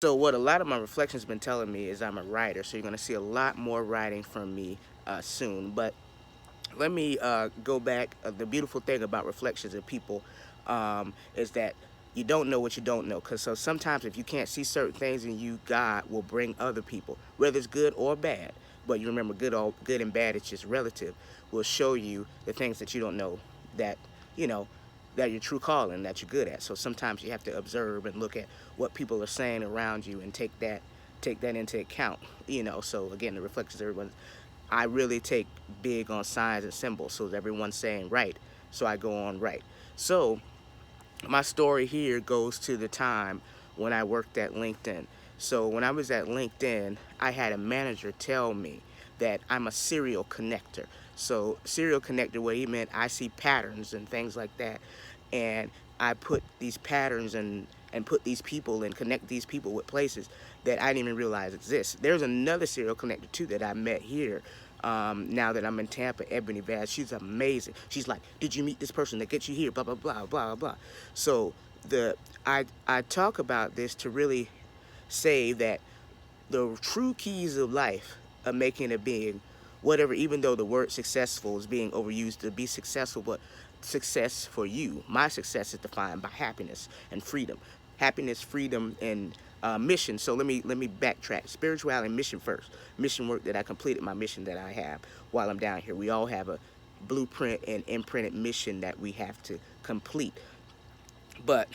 So what a lot of my reflections been telling me is I'm a writer, so you're gonna see a lot more writing from me soon. But let me go back. The beautiful thing about reflections of people is that you don't know what you don't know. Cause so sometimes if you can't see certain things, and you God will bring other people, whether it's good or bad. But you remember, good and bad, it's just relative. Will show you the things that you don't know, that you know that your true calling, that you're good at. So sometimes you have to observe and look at what people are saying around you and take that into account. So again, the reflections, everyone, I really take big on signs and symbols. So everyone's saying right, so I go on right. So my story here goes to the time when I worked at LinkedIn. So when I was at LinkedIn, I had a manager tell me that I'm a serial connector. So serial connector, what he meant, I see patterns and things like that, and I put these patterns and put these people and connect these people with places that I didn't even realize exist. There's another serial connector too that I met here. Now that I'm in Tampa, Ebony Vaz, she's amazing. She's like, "Did you meet this person that gets you here?" Blah blah blah blah blah. So the I talk about this to really say that the true keys of life are making a being, whatever, even though the word successful is being overused to be successful, but success for you, my success is defined by happiness and freedom. Happiness, freedom, and mission. So let me backtrack. Spirituality and mission first. Mission work, that I completed my mission that I have while I'm down here. We all have a blueprint and imprinted mission that we have to complete. But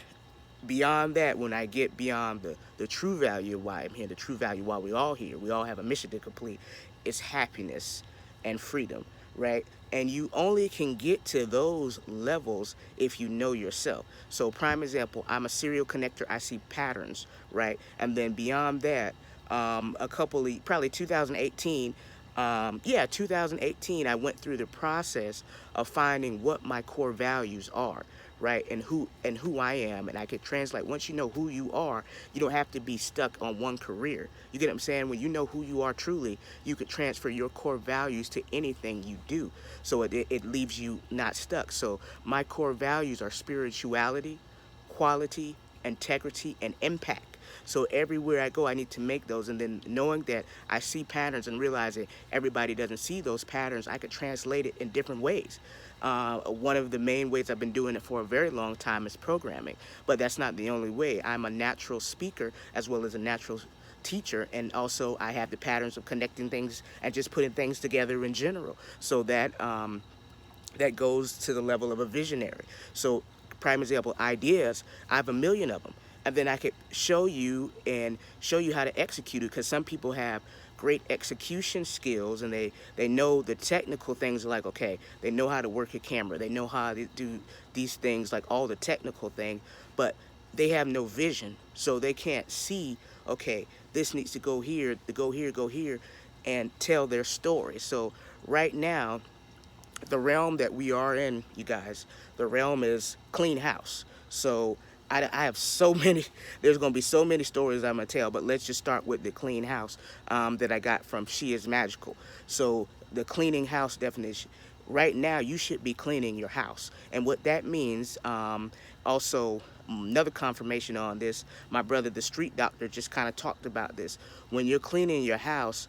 beyond that, when I get beyond the true value of why I'm here, the true value why we all here, we all have a mission to complete, it's happiness and freedom, right? And you only can get to those levels if you know yourself. So prime example, I'm a serial connector, I see patterns, right? And then beyond that, probably 2018, yeah, 2018, I went through the process of finding what my core values are, right, and who I am, and I could translate. Once you know who you are, you don't have to be stuck on one career. You get what I'm saying? When you know who you are truly, you could transfer your core values to anything you do, so it leaves you not stuck. So my core values are spirituality, quality, integrity, and impact. So everywhere I go, I need to make those. And then knowing that I see patterns and realizing everybody doesn't see those patterns, I could translate it in different ways. One of the main ways I've been doing it for a very long time is programming, but that's not the only way. I'm a natural speaker as well as a natural teacher, and also I have the patterns of connecting things and just putting things together in general. So that goes to the level of a visionary. So, prime example, ideas, I have a million of them. And then I could show you how to execute it, because some people have great execution skills, and they know the technical things, like, okay, they know how to work a camera, they know how to do these things, like all the technical thing, but they have no vision. So they can't see, okay, this needs to go here, go here, and tell their story. So right now, the realm that we are in, you guys, the realm is clean house. So I have so many, there's going to be so many stories I'm going to tell, but let's just start with the clean house that I got from She Is Magical. So the cleaning house definition. Right now, you should be cleaning your house. And what that means, also, another confirmation on this, my brother, the street doctor, just kind of talked about this. When you're cleaning your house,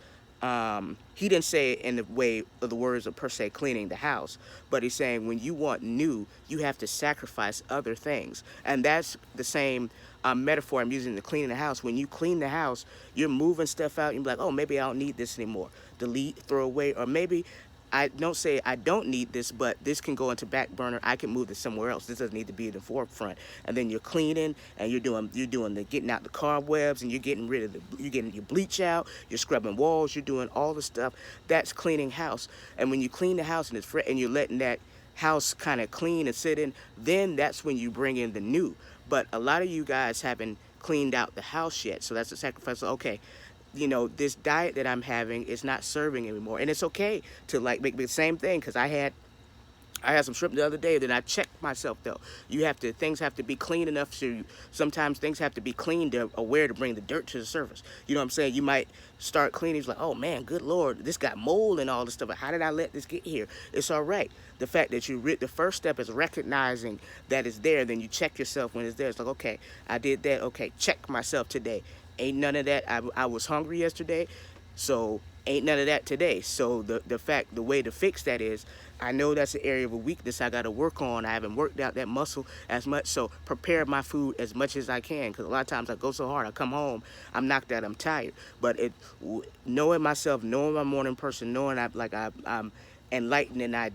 he didn't say it in the way of the words of per se cleaning the house, but he's saying when you want new, you have to sacrifice other things. And that's the same metaphor I'm using to cleaning the house. When you clean the house, you're moving stuff out. You're like, oh, maybe I don't need this anymore. Delete, throw away, or maybe I don't say I don't need this, but this can go into back burner. I can move this somewhere else. This doesn't need to be in the forefront. And then you're cleaning, and you're doing the getting out the cobwebs, and you're getting rid of you're getting your bleach out. You're scrubbing walls. You're doing all the stuff. That's cleaning house. And when you clean the house and it's and you're letting that house kind of clean and sit in, then that's when you bring in the new. But a lot of you guys haven't cleaned out the house yet, so that's a sacrifice. So, okay, this diet that I'm having is not serving anymore. And it's okay to like make the same thing, because I had some shrimp the other day. Then I checked myself though. Things have to be clean enough to. Sometimes things have to be clean to aware to bring the dirt to the surface. You know what I'm saying? You might start cleaning. It's like, oh man, good Lord, this got mold and all this stuff. But how did I let this get here? It's all right. The fact that the first step is recognizing that it's there. Then you check yourself when it's there. It's like, okay, I did that. Okay, check myself today. Ain't none of that. I was hungry yesterday, so ain't none of that today. So the way to fix that is, I know that's an area of a weakness I got to work on. I haven't worked out that muscle as much, so prepare my food as much as I can. Because a lot of times I go so hard, I come home, I'm knocked out, I'm tired. But knowing myself, knowing my morning person, knowing I'm enlightened and I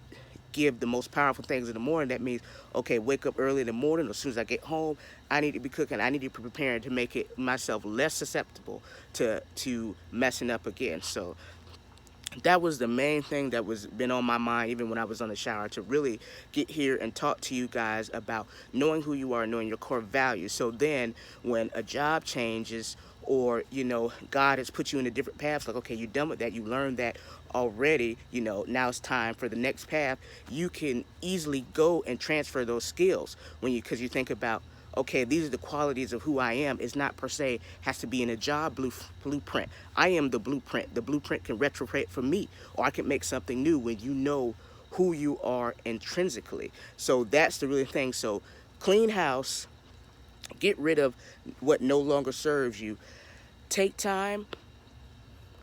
give the most powerful things in the morning. That means, okay, wake up early in the morning. As soon as I get home, I need to be cooking. I need to be preparing to make it myself less susceptible to messing up again. So that was the main thing that was been on my mind even when I was on the shower, to really get here and talk to you guys about knowing who you are, knowing your core values. So then when a job changes, or God has put you in a different path, like, okay, you're done with that, you learned that already, now it's time for the next path. You can easily go and transfer those skills because you think about, okay, these are the qualities of who I am. It's not per se has to be in a job blueprint. I am the blueprint. The blueprint can retrofit for me, or I can make something new when you know who you are intrinsically. So that's the real thing. So clean house, get rid of what no longer serves you. Take time,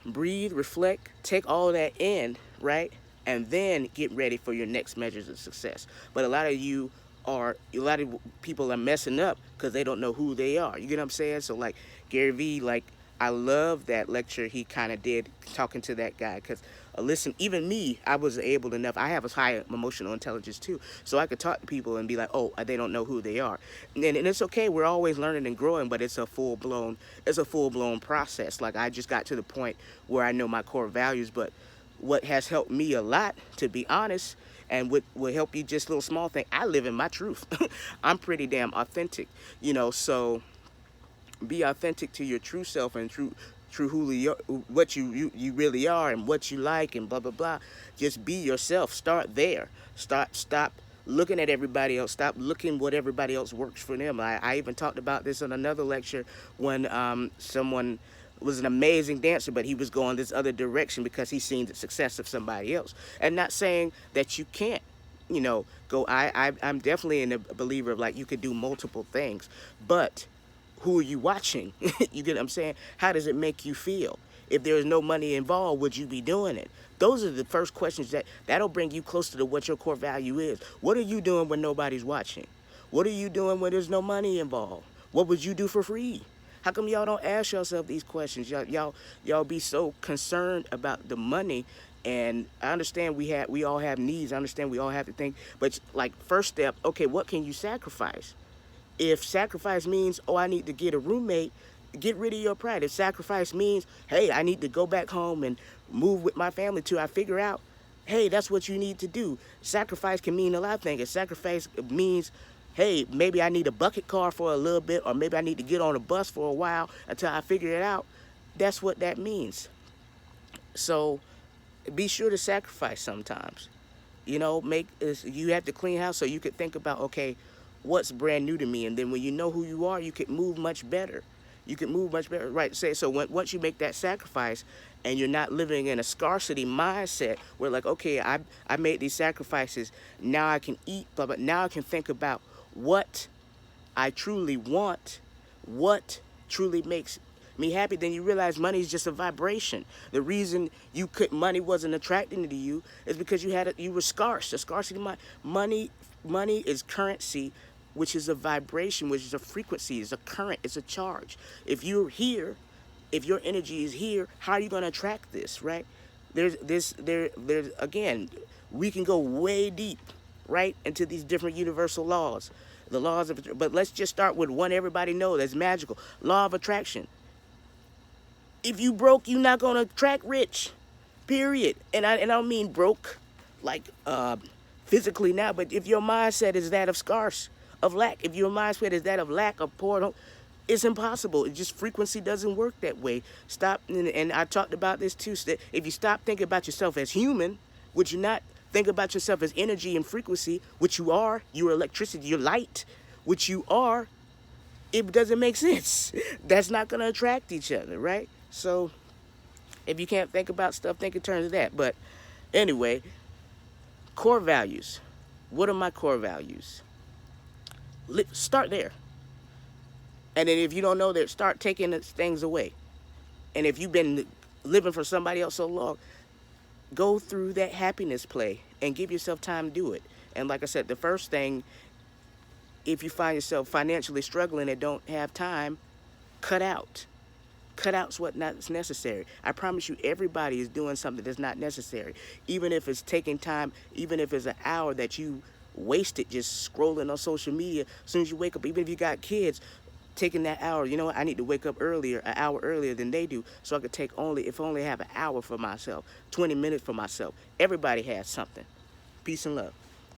breathe, reflect, take all that in, right? And then get ready for your next measures of success. But a lot of people are messing up because they don't know who they are. You get what I'm saying? So like Gary Vee, like, I love that lecture he kind of did talking to that guy, because listen, even me, I was able enough. I have a high emotional intelligence too, so I could talk to people and be like, oh, they don't know who they are, and it's okay. We're always learning and growing, but it's a full blown process. Like, I just got to the point where I know my core values. But what has helped me a lot, to be honest, and what will help you, just little small thing, I live in my truth. I'm pretty damn authentic, so be authentic to your true self and true who what you really are, and what you like, and blah blah blah. Just be yourself. Start there. Stop looking at everybody else. Stop looking what everybody else works for them. I even talked about this in another lecture when someone was an amazing dancer, but he was going this other direction because he seen the success of somebody else. And not saying that you can't go. I'm definitely a believer of, like, you could do multiple things, but who are you watching? You get what I'm saying? How does it make you feel? If there is no money involved, would you be doing it? Those are the first questions that'll bring you closer to what your core value is. What are you doing when nobody's watching? What are you doing when there's no money involved? What would you do for free? How come y'all don't ask yourself these questions? Y'all be so concerned about the money. And I understand we all have needs. I understand we all have to think. But, like, first step, okay, what can you sacrifice? If sacrifice means, oh, I need to get a roommate, get rid of your pride. If sacrifice means, hey, I need to go back home and move with my family till I figure out, hey, that's what you need to do. Sacrifice can mean a lot of things. If sacrifice means, hey, maybe I need a bucket car for a little bit, or maybe I need to get on a bus for a while until I figure it out, that's what that means. So be sure to sacrifice sometimes. You have to clean house so you could think about, okay, what's brand new to me? And then when you know who you are, you can move much better. Right? So once you make that sacrifice, and you're not living in a scarcity mindset where, like, okay, I made these sacrifices, now I can eat, but now I can think about what I truly want, what truly makes me happy. Then you realize money is just a vibration. The reason money wasn't attracting to you is because you were scarce. A scarcity mind. Money is currency, which is a vibration, which is a frequency, is a current, it's a charge. If you're here, if your energy is here, how are you going to attract this, right? There's again, we can go way deep, right, into these different universal laws. The laws of, but let's just start with one everybody knows that's magical. Law of attraction. If you broke, you're not going to attract rich, period. And I don't mean broke like physically now, but if your mindset is that of scarce, of lack, if your mindset is that of lack, of poor, it's impossible. It just, frequency doesn't work that way. Stop, and I talked about this too. If you stop thinking about yourself as human, would you not think about yourself as energy and frequency, which you are? You're electricity, you're light, which you are. It doesn't make sense. That's not going to attract each other, right? So if you can't think about stuff, think in terms of that. But anyway, core values. What are my core values? Start there. And then if you don't know that, start taking those things away. And if you've been living for somebody else so long, go through that happiness play and give yourself time to do it. And like I said, the first thing, if you find yourself financially struggling and don't have time, cut out. Cut out's what not necessary. I promise you, everybody is doing something that's not necessary. Even if it's taking time, even if it's an hour that you wasted just scrolling on social media. As soon as you wake up, even if you got kids, taking that hour, you know what, I need to wake up earlier, an hour earlier than they do, so I could take if I only have an hour for myself, 20 minutes for myself. Everybody has something. Peace and love.